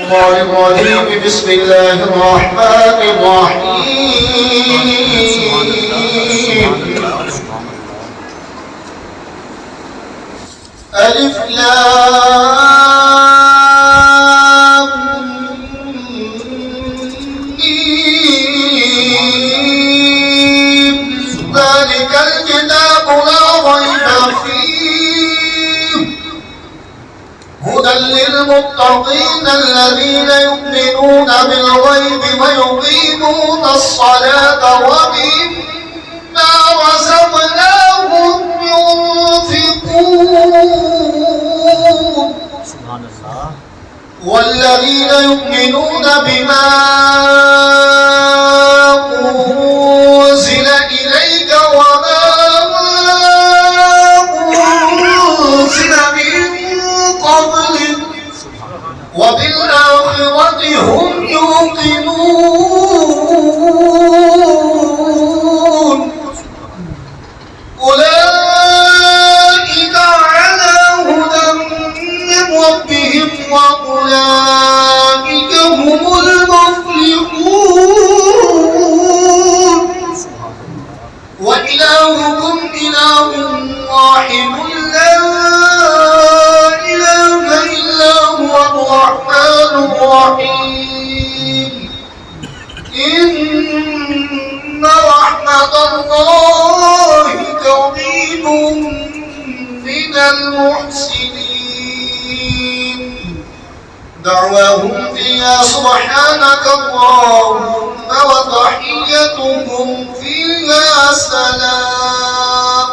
الشيطان الرجيم. بسم الله الرحمن الرحيم. ألف لام ميم. ذلك الكتاب لا ريب فيه هدى للمتقين الذين يؤمنون بالغيب ويقيمون الصلاة ومما رزقناهم ينفقون. سبحان الله. والذين يؤمنون بما أنزل إليك وما أنزل من قبلك وبالآخرة هم يوقنون. أولئك على هدى من ربهم وأولئك هم المفلحون. وإلهكم إله واحد لا إله إلا هو الرحمن الرحيم. إن رحمة الله قريب من المحسنين. دعواهم فيها سبحانك اللهم وتحيتهم فيها سلام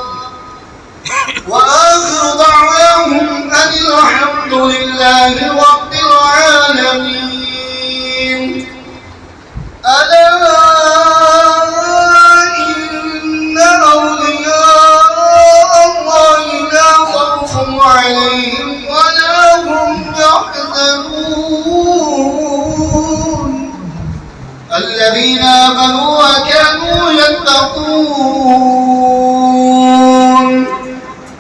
وآخر دعواهم أن الحمد لله رب العالمين. ألا إن أولياء الله لا خوف عليهم ولا هم يحزنون الذين آمنوا وكانوا يتقون.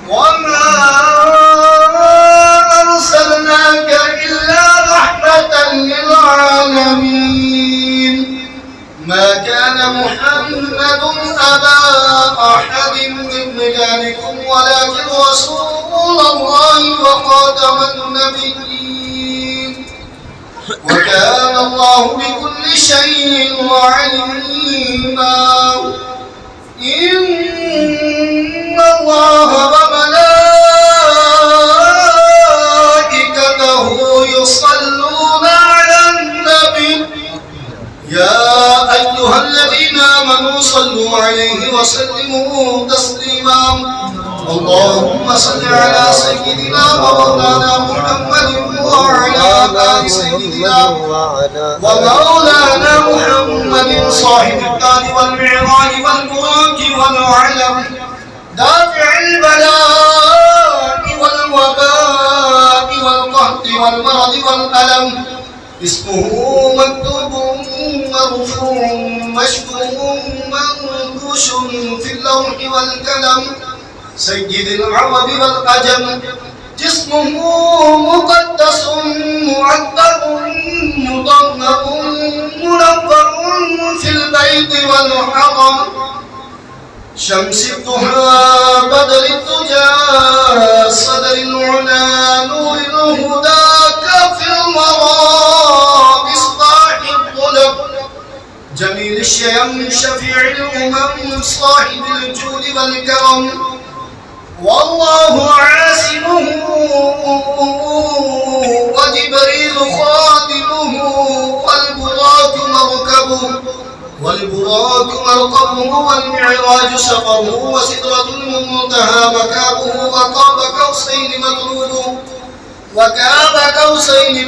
وما أرسلناك إلا رحمة للعالمين. ما كان محمد أبا أحد من رجالكم ولكن رسول الله وخاتم النبيين وكان الله بكل شيء عليما. إن الله وملائكته يصلون على النبي يا أيها الذين آمنوا صلوا عليه وسلموا تسليما. اللهم صل على سيدنا ومولانا محمد وعلى آل سيدنا ومولانا محمد صاحب الدار والمعراج والبراق والعلم دافع البلاء والوباء والقهر والمرض والألم. اسمه مكتوب مرفوع مشفوع منقوش في اللوح والقلم سيد العرب والعجم. جسمه مقدس معطر مطهر منور في البيت والحرم. شمس الضحى بدر الدجى صدر العلا نور الهدى كافي الورى مصباح الظلم. جميل الشيم شفيع الأمم صاحب الجود والكرم. والله عاصمه وجبريل خادمه والبراق مركبه والمعراج سفره وسدرة المنتهى مكابه وقاب قوسين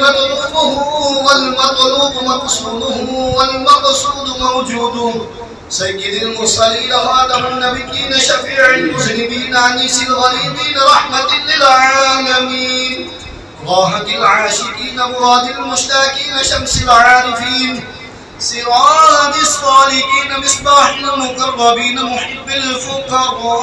مطلوبه والمطلوب مقصوده والمقصود موجوده. سيد المرسلين خاتم النبيين شفيع المذنبين أنيس الغريبين رحمة للعالمين راحة العاشقين مراد المشتاقين شمس العارفين سراج الصالحين مصباح المقربين محب الفقراء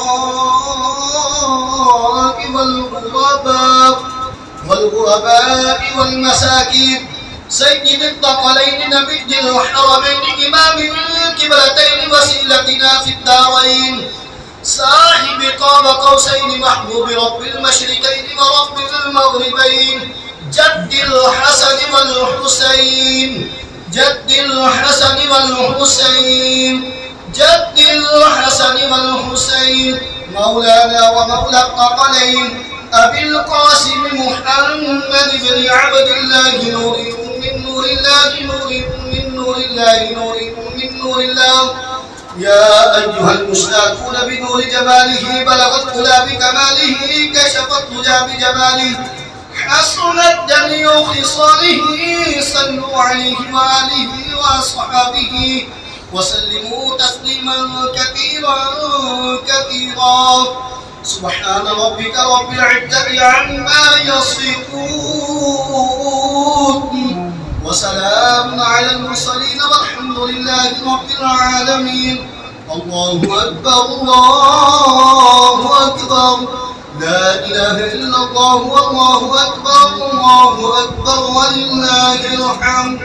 والغرباء والمساكين سيد الثقلين نبي الحرمين إمام القبلتين وسيلتنا في الدارين صاحب قاب قوسين محبوب رب المشرقين ورب المغربين جد الحسن والحسين جد الحسن والحسين جد الحسن والحسين مولانا ومولى الثقلين أبي القاسم محمد بن عبد الله نور من نور الله نور من نور الله نور من نور الله يا أيها المشتاقون بنور جماله بلغت أولى بكماله كشفت هدى بجماله حسنت جميع خصاله صلوا عليه وآله وأصحابه وسلموا تسليما كثيرا كثيرا سبحان ربك رب العزة عما يصفون وسلام على المرسلين والحمد لله رب العالمين الله أكبر الله أكبر لا إله إلا الله والله أكبر ولله الحمد